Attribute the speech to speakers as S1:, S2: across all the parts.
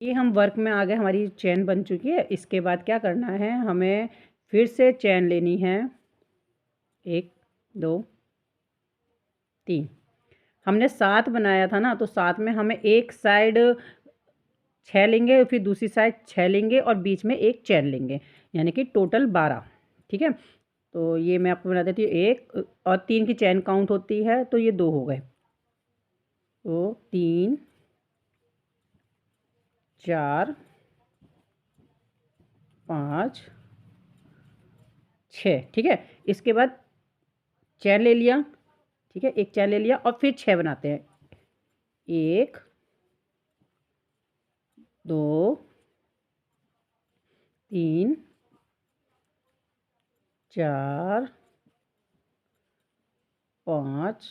S1: ये हम वर्क में आ गए, हमारी चेन बन चुकी है। इसके बाद क्या करना है, हमें फिर से चेन लेनी है। 1 2 3। हमने 7 बनाया था ना, तो 7 में हमें एक साइड 6 लेंगे, फिर दूसरी साइड 6 लेंगे और बीच में एक चेन लेंगे, यानी कि टोटल 12। ठीक है, तो ये मैं आपको बता देती हूँ। 1 और 3 की चेन काउंट होती है, तो ये 2 हो गए। तो 3 4 5 6। ठीक है, इसके बाद चेन ले लिया। ठीक है, एक चेन ले लिया और फिर 6 बनाते हैं। 1 2 3 4 5,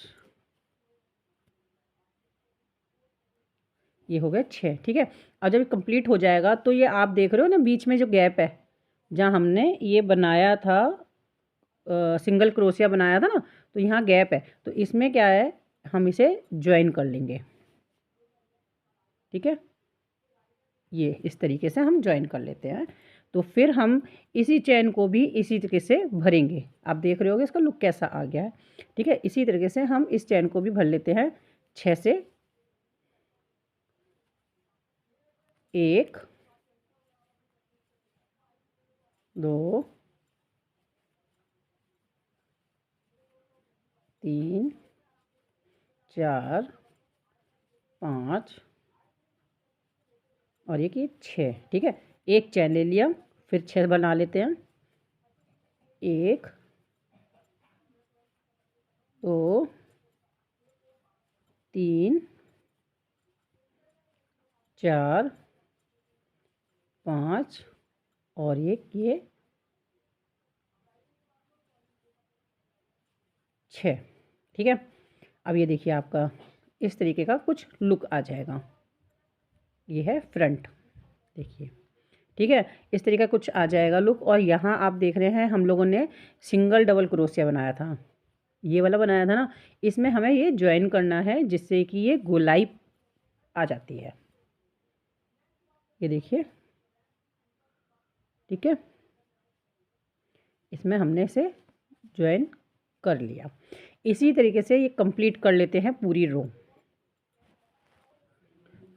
S1: ये हो गए 6। ठीक है, और जब कंप्लीट हो जाएगा तो ये आप देख रहे हो ना, बीच में जो गैप है जहाँ हमने ये बनाया था, सिंगल क्रोशिया बनाया था ना, तो यहाँ गैप है, तो इसमें क्या है, हम इसे ज्वाइन कर लेंगे। ठीक है, ये इस तरीके से हम ज्वाइन कर लेते हैं। तो फिर हम इसी चेन को भी इसी तरीके से भरेंगे। आप देख रहे होगे इसका लुक कैसा आ गया है। ठीक है, इसी तरीके से हम इस चेन को भी भर लेते हैं 6 से। 1 2 3 4 5 और एक ये 6। ठीक है, एक चेन ले लिया, फिर 6 बना लेते हैं। 1 2 3 4 5 और एक ये 6। ठीक है, अब ये देखिए आपका इस तरीके का कुछ लुक आ जाएगा। ये है फ्रंट, देखिए। ठीक है, इस तरीके का कुछ आ जाएगा लुक। और यहाँ आप देख रहे हैं हम लोगों ने सिंगल डबल क्रोशिया बनाया था, ये वाला बनाया था ना, इसमें हमें ये ज्वाइन करना है जिससे कि ये गोलाई आ जाती है। ये देखिए, ठीक है, इसमें हमने इसे ज्वाइन कर लिया। इसी तरीके से ये कंप्लीट कर लेते हैं पूरी रो।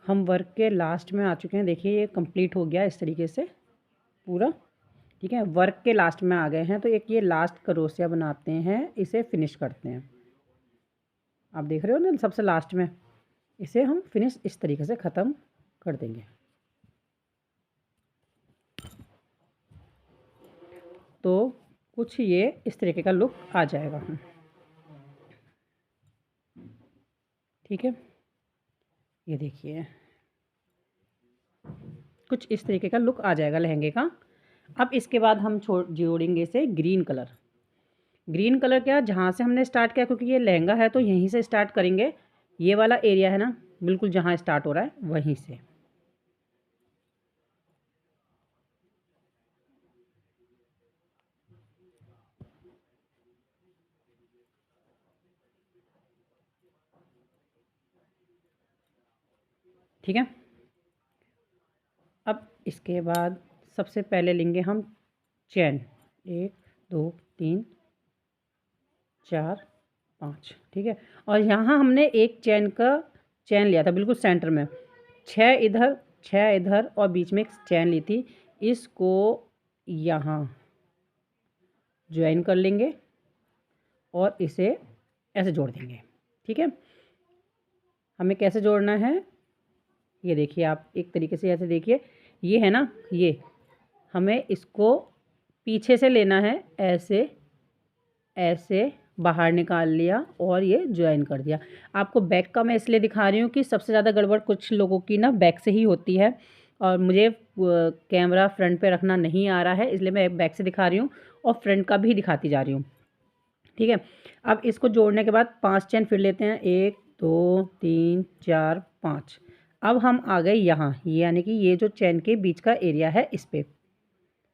S1: हम वर्क के लास्ट में आ चुके हैं, देखिए ये कंप्लीट हो गया इस तरीके से पूरा। ठीक है, वर्क के लास्ट में आ गए हैं, तो एक ये लास्ट क्रोशिया बनाते हैं, इसे फिनिश करते हैं। आप देख रहे हो ना, सबसे लास्ट में इसे हम फिनिश इस तरीके से ख़त्म कर देंगे। तो कुछ ये इस तरीके का लुक आ जाएगा। ठीक है, ये देखिए कुछ इस तरीके का लुक आ जाएगा लहंगे का। अब इसके बाद हम जोड़ेंगे इसे ग्रीन कलर। ग्रीन कलर क्या, जहाँ से हमने स्टार्ट किया, क्योंकि ये लहंगा है तो यहीं से स्टार्ट करेंगे। ये वाला एरिया है ना, बिल्कुल जहाँ स्टार्ट हो रहा है वहीं से। ठीक है, अब इसके बाद सबसे पहले लेंगे हम चैन। 1 2 3 4 5। ठीक है, और यहाँ हमने एक चैन लिया था बिल्कुल सेंटर में, 6 इधर 6 इधर और बीच में एक चैन ली थी। इसको यहाँ ज्वाइन कर लेंगे और इसे ऐसे जोड़ देंगे। ठीक है, हमें कैसे जोड़ना है, ये देखिए आप एक तरीके से ऐसे देखिए, ये है ना, ये हमें इसको पीछे से लेना है, ऐसे ऐसे बाहर निकाल लिया और ये ज्वाइन कर दिया। आपको बैक का मैं इसलिए दिखा रही हूँ कि सबसे ज़्यादा गड़बड़ कुछ लोगों की ना बैक से ही होती है, और मुझे कैमरा फ्रंट पे रखना नहीं आ रहा है, इसलिए मैं बैक से दिखा रही हूँ और फ्रंट का भी दिखाती जा रही हूँ। ठीक है, अब इसको जोड़ने के बाद 5 चैन फिर लेते हैं। 1 2 3 4 5। अब हम आ गए यहाँ, यानी कि ये जो चैन के बीच का एरिया है इस पे।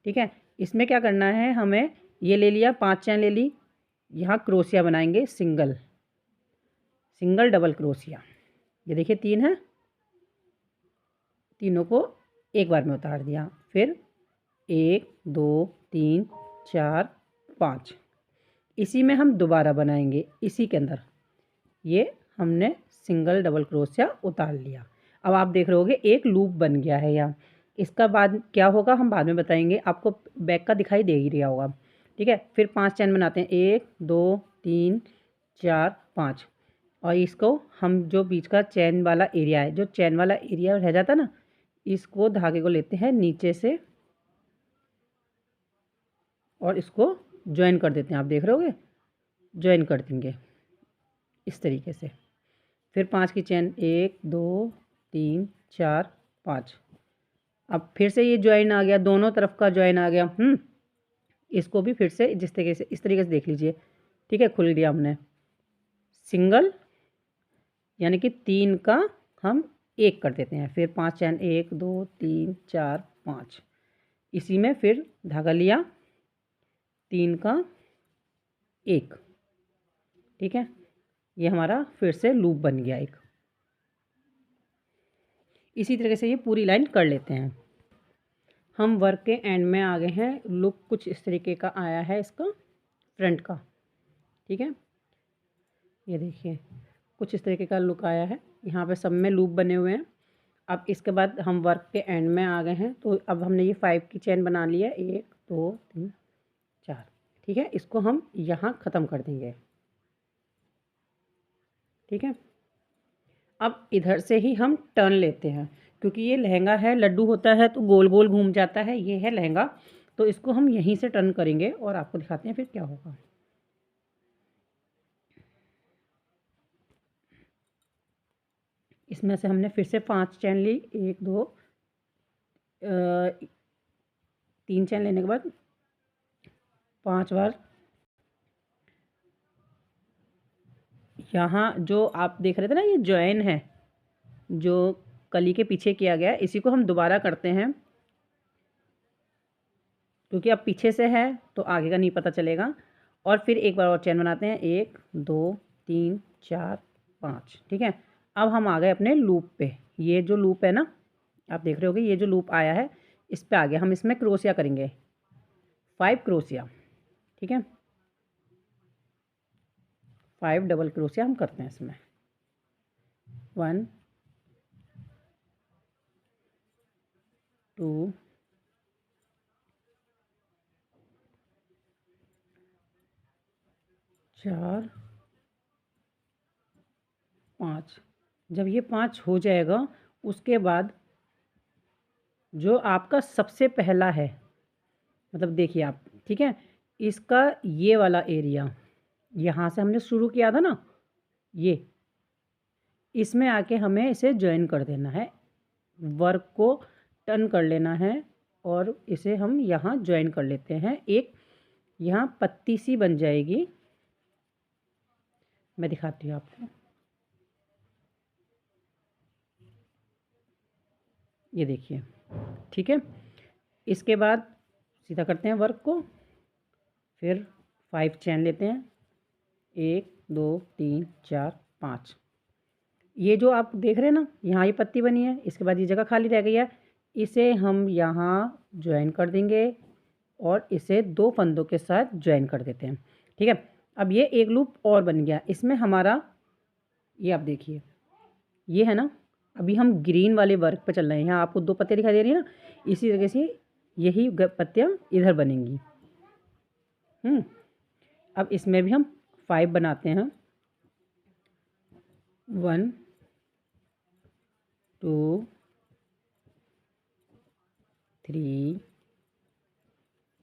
S1: ठीक है, इसमें क्या करना है, हमें ये ले लिया, 5 चैन ले ली, यहाँ क्रोशिया बनाएंगे, सिंगल सिंगल डबल क्रोशिया। ये देखिए 3 है, तीनों को एक बार में उतार दिया। फिर 1 2 3 4 5, इसी में हम दोबारा बनाएंगे। इसी के अंदर ये हमने सिंगल डबल क्रोशिया उतार लिया। अब आप देख रहे होगे एक लूप बन गया है यहाँ। इसका बाद क्या होगा हम बाद में बताएंगे, आपको बैक का दिखाई दे ही रहा होगा। ठीक है, फिर 5 चैन बनाते हैं, 1 2 3 4 5। और इसको हम जो बीच का चैन वाला एरिया है, जो चैन वाला एरिया रह जाता है ना, इसको धागे को लेते हैं नीचे से और इसको ज्वाइन कर देते हैं। आप देख रहे होगे ज्वाइन कर देंगे इस तरीके से। फिर 5 की चैन, 1 2 3 4 5। अब फिर से ये ज्वाइन आ गया, दोनों तरफ का ज्वाइन आ गया। इसको भी फिर से जिस तरीके से, इस तरीके से देख लीजिए। ठीक है, खुल दिया हमने सिंगल, यानी कि 3 का हम 1 कर देते हैं। फिर 5 चैन, 1 2 3 4 5। इसी में फिर धागा लिया, 3 का 1। ठीक है, ये हमारा फिर से लूप बन गया एक। इसी तरीके से ये पूरी लाइन कर लेते हैं। हम वर्क के एंड में आ गए हैं। लुक कुछ इस तरीके का आया है इसका फ्रंट का। ठीक है, ये देखिए कुछ इस तरीके का लुक आया है। यहाँ पे सब में लूप बने हुए हैं। अब इसके बाद हम वर्क के एंड में आ गए हैं। तो अब हमने ये 5 की चैन बना ली है, 1 2 3 4। ठीक है, इसको हम यहाँ ख़त्म कर देंगे। ठीक है, अब इधर से ही हम टर्न लेते हैं, क्योंकि ये लहंगा है, लड्डू होता है तो गोल गोल घूम जाता है। ये है लहंगा, तो इसको हम यहीं से टर्न करेंगे और आपको दिखाते हैं फिर क्या होगा। इसमें से हमने फिर से 5 चैन ली, 1 2 3 चैन लेने के बाद 5 बार यहाँ जो आप देख रहे थे ना, ये जॉइन है जो कली के पीछे किया गया है, इसी को हम दोबारा करते हैं, क्योंकि अब पीछे से है तो आगे का नहीं पता चलेगा। और फिर एक बार और चैन बनाते हैं, 1 2 3 4 5। ठीक है, अब हम आ गए अपने लूप पे। ये जो लूप है ना, आप देख रहे होगे ये जो लूप आया है, इस पे आ गया। हम इसमें क्रोशिया करेंगे, 5 क्रोशिया। ठीक है, 5 डबल क्रोशिया हम करते हैं इसमें। 1 2 4 5। जब ये 5 हो जाएगा, उसके बाद जो आपका सबसे पहला है, मतलब देखिए आप, ठीक है, इसका ये वाला एरिया यहाँ से हमने शुरू किया था ना, ये इसमें आके हमें इसे ज्वाइन कर देना है, वर्क को टर्न कर लेना है और इसे हम यहाँ ज्वाइन कर लेते हैं। एक यहाँ पत्ती सी बन जाएगी, मैं दिखाती हूँ आपको। ये देखिए, ठीक है, इसके बाद सीधा करते हैं वर्क को। फिर 5 चैन लेते हैं, 1 2 3 4 5। ये जो आप देख रहे हैं ना, यहाँ ये पत्ती बनी है, इसके बाद ये जगह खाली रह गई है, इसे हम यहाँ ज्वाइन कर देंगे और इसे 2 फंदों के साथ ज्वाइन कर देते हैं। ठीक है, अब ये एक लूप और बन गया। इसमें हमारा ये आप देखिए, ये है ना, अभी हम ग्रीन वाले वर्क पे चल रहे हैं। यहाँ आपको 2 पत्ते दिखाई दे रही है ना, इसी तरीके से यही पत्तियाँ इधर बनेंगी। अब इसमें भी हम 5 बनाते हैं, 1 2 3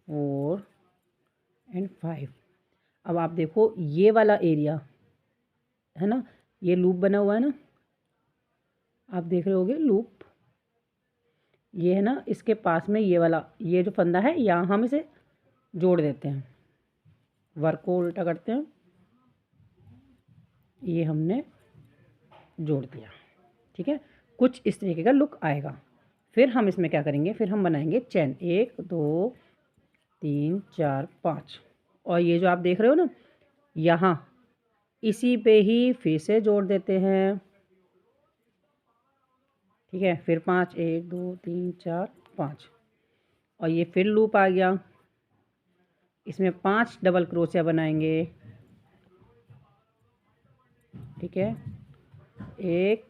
S1: 4 एंड 5। अब आप देखो ये वाला एरिया है ना, ये लूप बना हुआ है ना, आप देख रहे होगे लूप, ये है ना, इसके पास में ये वाला, ये जो फंदा है, यहाँ हम इसे जोड़ देते हैं, वर्क को उल्टा करते हैं, ये हमने जोड़ दिया। ठीक है, कुछ इस तरीके का लुक आएगा। फिर हम इसमें क्या करेंगे, फिर हम बनाएंगे चैन, 1 2 3 4 5। और ये जो आप देख रहे हो ना, यहाँ इसी पे ही फिर से जोड़ देते हैं। ठीक है। फिर 5, 1 2 3 4 5, और ये फिर लूप आ गया। इसमें 5 डबल क्रोशिया बनाएंगे। ठीक है, 1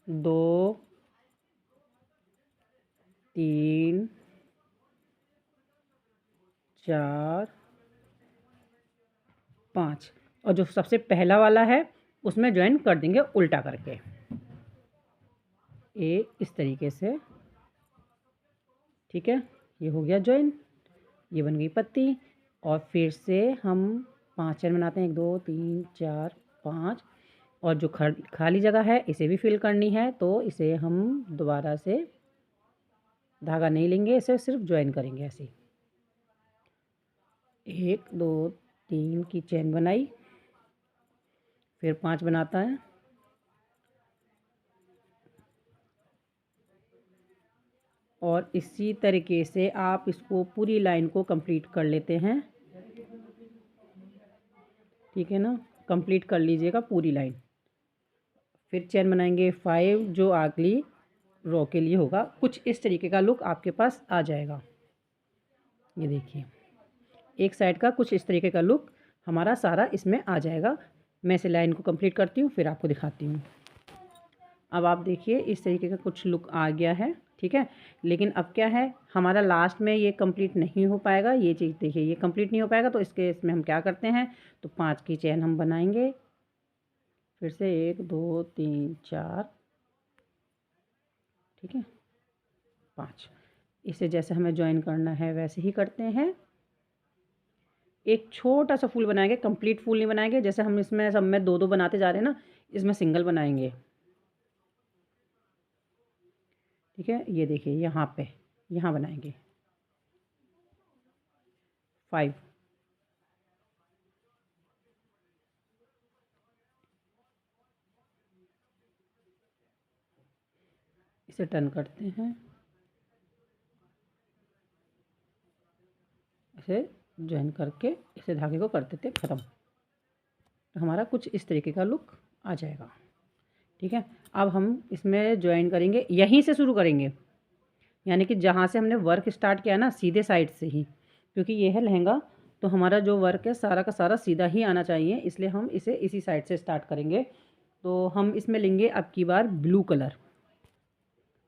S1: 2 3 4 5, और जो सबसे पहला वाला है उसमें ज्वाइन कर देंगे उल्टा करके, इस तरीके से। ठीक है, ये हो गया ज्वाइन, ये बन गई पत्ती। और फिर से हम 5 चैन बनाते हैं, 1 2 3 4 5, और जो खाली जगह है इसे भी फिल करनी है, तो इसे हम दोबारा से धागा नहीं लेंगे, इसे सिर्फ ज्वाइन करेंगे ऐसे। 1 2 3 की चैन बनाई, फिर 5 बनाता है, और इसी तरीके से आप इसको पूरी लाइन को कंप्लीट कर लेते हैं। ठीक है ना, कंप्लीट कर लीजिएगा पूरी लाइन। फिर चैन बनाएंगे 5, जो अगली रो के लिए होगा। कुछ इस तरीके का लुक आपके पास आ जाएगा। ये देखिए, एक साइड का कुछ इस तरीके का लुक हमारा सारा इसमें आ जाएगा। मैं इसे लाइन को कंप्लीट करती हूँ, फिर आपको दिखाती हूँ। अब आप देखिए, इस तरीके का कुछ लुक आ गया है। ठीक है, लेकिन अब क्या है, हमारा लास्ट में ये कंप्लीट नहीं हो पाएगा। ये चीज़ देखिए, ये कंप्लीट नहीं हो पाएगा, तो इसमें हम क्या करते हैं, तो 5 की चैन हम बनाएंगे। फिर से 1 2 3 4, ठीक है, 5। इसे जैसे हमें ज्वाइन करना है वैसे ही करते हैं। एक छोटा सा फूल बनाएंगे, कंप्लीट फूल नहीं बनाएंगे। जैसे हम इसमें सब में 2 2 बनाते जा रहे हैं ना, इसमें सिंगल बनाएंगे। ठीक है, ये देखिए, यहाँ बनाएंगे 5। इसे टर्न करते हैं, इसे ज्वाइन करके इसे धागे को कर देते ख़त्म। तो हमारा कुछ इस तरीके का लुक आ जाएगा। ठीक है, अब हम इसमें ज्वाइन करेंगे, यहीं से शुरू करेंगे, यानी कि जहाँ से हमने वर्क स्टार्ट किया ना, सीधे साइड से ही, क्योंकि ये है लहंगा, तो हमारा जो वर्क है सारा का सारा सीधा ही आना चाहिए, इसलिए हम इसे इसी साइड से स्टार्ट करेंगे। तो हम इसमें लेंगे अब की बार ब्लू कलर।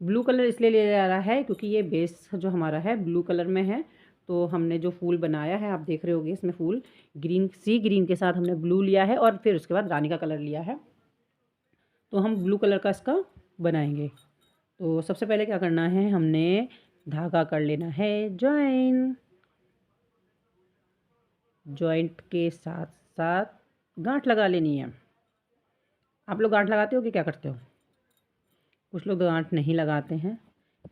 S1: ब्लू कलर इसलिए लिया जा रहा है क्योंकि ये बेस जो हमारा है ब्लू कलर में है। तो हमने जो फूल बनाया है, आप देख रहे होंगे, इसमें फूल सी ग्रीन के साथ हमने ब्लू लिया है, और फिर उसके बाद रानी का कलर लिया है। तो हम ब्लू कलर का इसका बनाएंगे। तो सबसे पहले क्या करना है, हमने धागा कर लेना है ज्वाइन। जॉइंट के साथ साथ गांठ लगा लेनी है। आप लोग गांठ लगाते हो कि क्या करते हो? कुछ लोग गांठ नहीं लगाते हैं,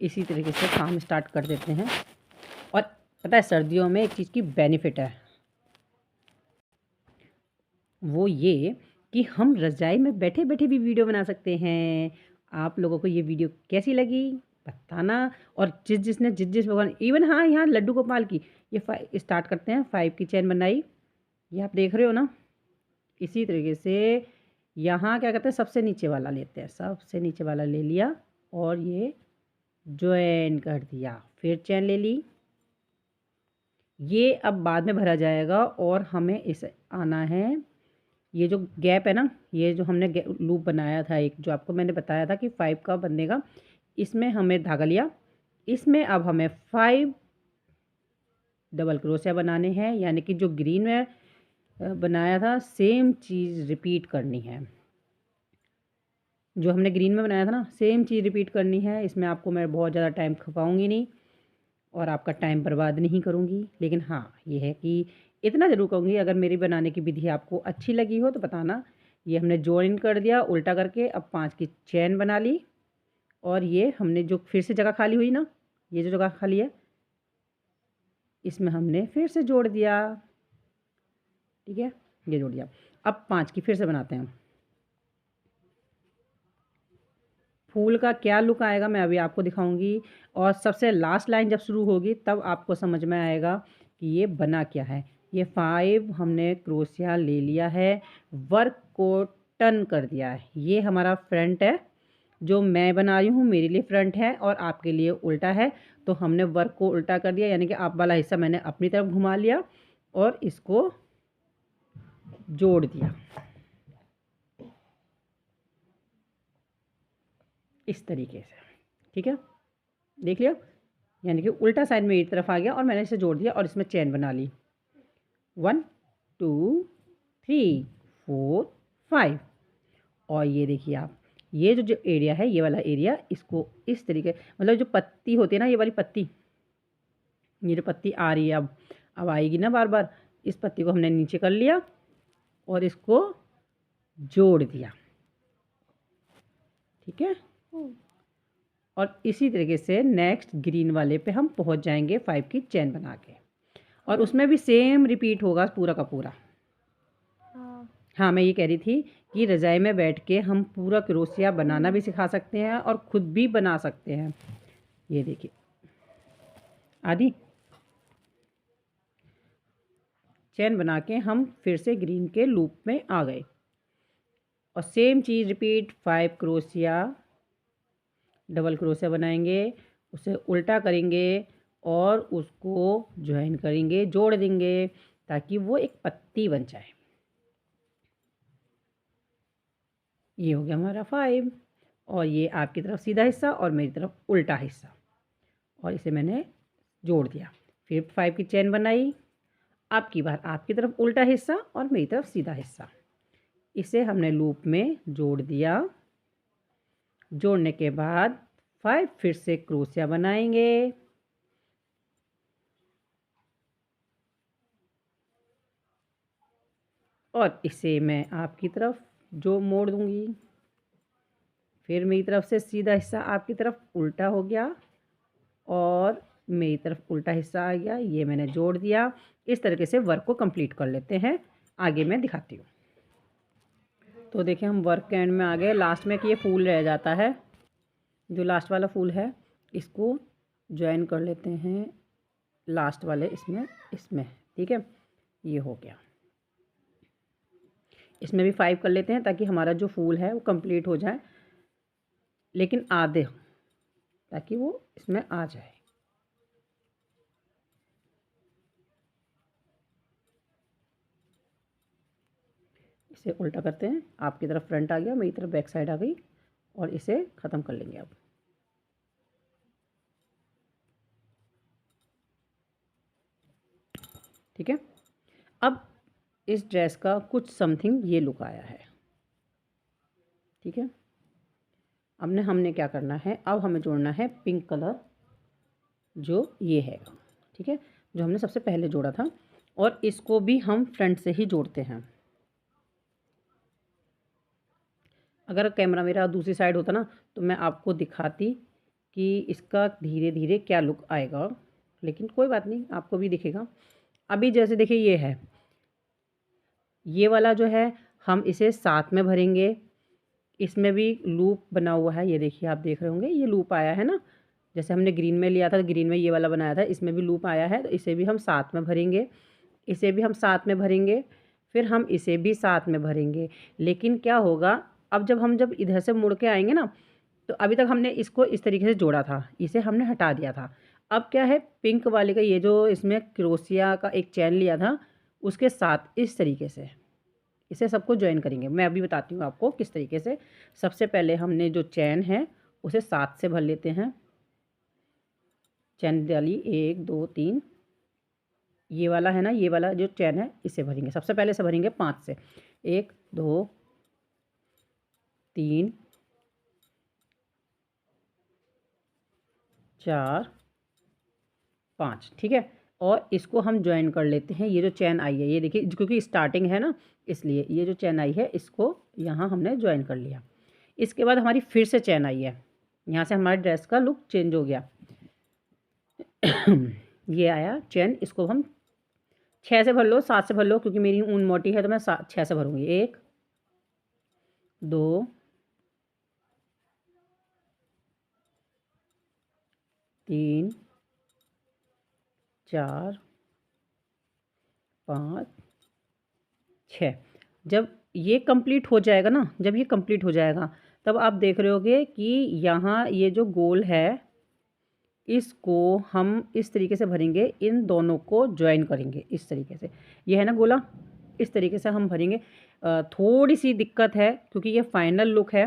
S1: इसी तरीके से काम स्टार्ट कर देते हैं। और पता है, सर्दियों में एक चीज़ की बेनिफिट है, वो ये कि हम रज़ाई में बैठे बैठे भी वीडियो बना सकते हैं। आप लोगों को ये वीडियो कैसी लगी बताना। और जिस भगवान, इवन हाँ, यहाँ लड्डू गोपाल की ये स्टार्ट करते हैं। 5 की चैन बनाई, ये आप देख रहे हो ना। इसी तरीके से यहाँ क्या कहते हैं, सबसे नीचे वाला लेते हैं, सबसे नीचे वाला ले लिया और ये ज्वाइन कर दिया, फिर चैन ले ली। ये अब बाद में भरा जाएगा, और हमें इस आना है, ये जो गैप है ना, ये जो हमने लूप बनाया था एक, जो आपको मैंने बताया था कि 5 का बनेगा, इसमें हमें धागा लिया। इसमें अब हमें 5 डबल क्रोशिया बनाने हैं, यानी कि जो ग्रीन में बनाया था सेम चीज़ रिपीट करनी है। जो हमने ग्रीन में बनाया था ना, सेम चीज़ रिपीट करनी है। इसमें आपको मैं बहुत ज़्यादा टाइम खपाऊंगी नहीं और आपका टाइम बर्बाद नहीं करूंगी, लेकिन हाँ, ये है कि इतना ज़रूर कहूँगी, अगर मेरी बनाने की विधि आपको अच्छी लगी हो तो बताना। ये हमने जॉइन कर दिया उल्टा करके, अब 5 की चैन बना ली, और ये हमने जो फिर से जगह खाली हुई ना, ये जो जगह खाली है, इसमें हमने फिर से जोड़ दिया। ठीक है, ये जोड़ दिया। अब 5 की फिर से बनाते हैं। फूल का क्या लुक आएगा मैं अभी आपको दिखाऊंगी, और सबसे लास्ट लाइन जब शुरू होगी तब आपको समझ में आएगा कि ये बना क्या है। ये 5 हमने क्रोशिया ले लिया है, वर्क को टर्न कर दिया है, ये हमारा फ्रंट है, जो मैं बना रही हूँ मेरे लिए फ्रंट है और आपके लिए उल्टा है, तो हमने वर्क को उल्टा कर दिया, यानी कि आप वाला हिस्सा मैंने अपनी तरफ घुमा लिया और इसको जोड़ दिया इस तरीके से। ठीक है, देख लिया, यानी कि उल्टा साइड मेरी तरफ आ गया और मैंने इसे जोड़ दिया और इसमें चेन बना ली 1 2 3 4 5। और ये देखिए आप, ये जो एरिया है, ये वाला एरिया, इसको इस तरीके, मतलब जो पत्ती होती है ना, ये वाली पत्ती, ये जो पत्ती आ रही है अब आएगी ना बार बार, इस पत्ती को हमने नीचे कर लिया और इसको जोड़ दिया। ठीक है, और इसी तरीके से नेक्स्ट ग्रीन वाले पे हम पहुंच जाएंगे 5 की चेन बना के, और उसमें भी सेम रिपीट होगा पूरा का पूरा। हाँ, मैं ये कह रही थी कि रज़ाई में बैठ के हम पूरा क्रोशिया बनाना भी सिखा सकते हैं और ख़ुद भी बना सकते हैं। ये देखिए, आदि चेन बना के हम फिर से ग्रीन के लूप में आ गए और सेम चीज़ रिपीट, 5 क्रोशिया, डबल क्रोशिया बनाएंगे, उसे उल्टा करेंगे और उसको ज्वाइन करेंगे, जोड़ देंगे ताकि वो एक पत्ती बन जाए। ये हो गया हमारा 5, और ये आपकी तरफ सीधा हिस्सा और मेरी तरफ उल्टा हिस्सा, और इसे मैंने जोड़ दिया। फिर 5 की चेन बनाई, अब की बार आपकी तरफ उल्टा हिस्सा और मेरी तरफ सीधा हिस्सा, इसे हमने लूप में जोड़ दिया। जोड़ने के बाद 5 फिर से क्रोशिया बनाएंगे और इसे मैं आपकी तरफ जो मोड़ दूंगी, फिर मेरी तरफ से सीधा हिस्सा आपकी तरफ उल्टा हो गया और मेरी तरफ उल्टा हिस्सा आ गया, ये मैंने जोड़ दिया। इस तरीके से वर्क को कंप्लीट कर लेते हैं, आगे मैं दिखाती हूँ। तो देखिए, हम वर्क के एंड में आ गए, लास्ट में कि ये फूल रह जाता है, जो लास्ट वाला फूल है इसको ज्वाइन कर लेते हैं लास्ट वाले इसमें। ठीक है, ये हो गया। इसमें भी 5 कर लेते हैं ताकि हमारा जो फूल है वो कंप्लीट हो जाए, लेकिन आधे, ताकि वो इसमें आ जाए। इसे उल्टा करते हैं, आपकी तरफ फ्रंट आ गया, मेरी तरफ बैक साइड आ गई, और इसे ख़त्म कर लेंगे अब। ठीक है, अब इस ड्रेस का कुछ समथिंग ये लुक आया है। ठीक है, अब हमने क्या करना है, अब हमें जोड़ना है पिंक कलर, जो ये है। ठीक है, जो हमने सबसे पहले जोड़ा था, और इसको भी हम फ्रंट से ही जोड़ते हैं। अगर कैमरा मेरा दूसरी साइड होता ना तो मैं आपको दिखाती कि इसका धीरे धीरे क्या लुक आएगा, लेकिन कोई बात नहीं, आपको भी दिखेगा। अभी जैसे देखिए, ये है, ये वाला जो है हम इसे साथ में भरेंगे, इसमें भी लूप बना हुआ है, ये देखिए, आप देख रहे होंगे ये लूप आया है ना, जैसे हमने ग्रीन में लिया था, ग्रीन में ये वाला बनाया था, इसमें भी लूप आया है, तो इसे भी हम साथ में भरेंगे, इसे भी हम साथ में भरेंगे, फिर हम इसे भी साथ में भरेंगे। लेकिन क्या होगा, अब जब इधर से मुड़ के आएंगे ना, तो अभी तक हमने इसको इस तरीके से जोड़ा था, इसे हमने हटा दिया था। अब क्या है, पिंक वाले का ये जो इसमें क्रोशिया का एक चैन लिया था, उसके साथ इस तरीके से इसे सबको ज्वाइन करेंगे। मैं अभी बताती हूँ आपको किस तरीके से। सबसे पहले हमने जो चैन है उसे 7 से भर लेते हैं, चैन डाली 1 2 3, ये वाला है ना, ये वाला जो चैन है इसे भरेंगे, सबसे पहले से भरेंगे 5 से, 1 2 3 4 5। ठीक है, और इसको हम ज्वाइन कर लेते हैं। ये जो चैन आई है, ये देखिए, क्योंकि स्टार्टिंग है ना, इसलिए ये जो चैन आई है इसको यहाँ हमने ज्वाइन कर लिया। इसके बाद हमारी फिर से चैन आई है, यहाँ से हमारे ड्रेस का लुक चेंज हो गया। ये आया चैन, इसको हम 6 से भर लो, 7 से भर लो, क्योंकि मेरी ऊन मोटी है तो मैं 6 से भरूँगी। 1 2 3 4 5 6। जब ये कंप्लीट हो जाएगा ना, जब ये कंप्लीट हो जाएगा, तब आप देख रहे होगे कि यहाँ ये जो गोल है इसको हम इस तरीके से भरेंगे, इन दोनों को ज्वाइन करेंगे इस तरीके से। ये है ना गोला, इस तरीके से हम भरेंगे। थोड़ी सी दिक्कत है क्योंकि ये फाइनल लुक है,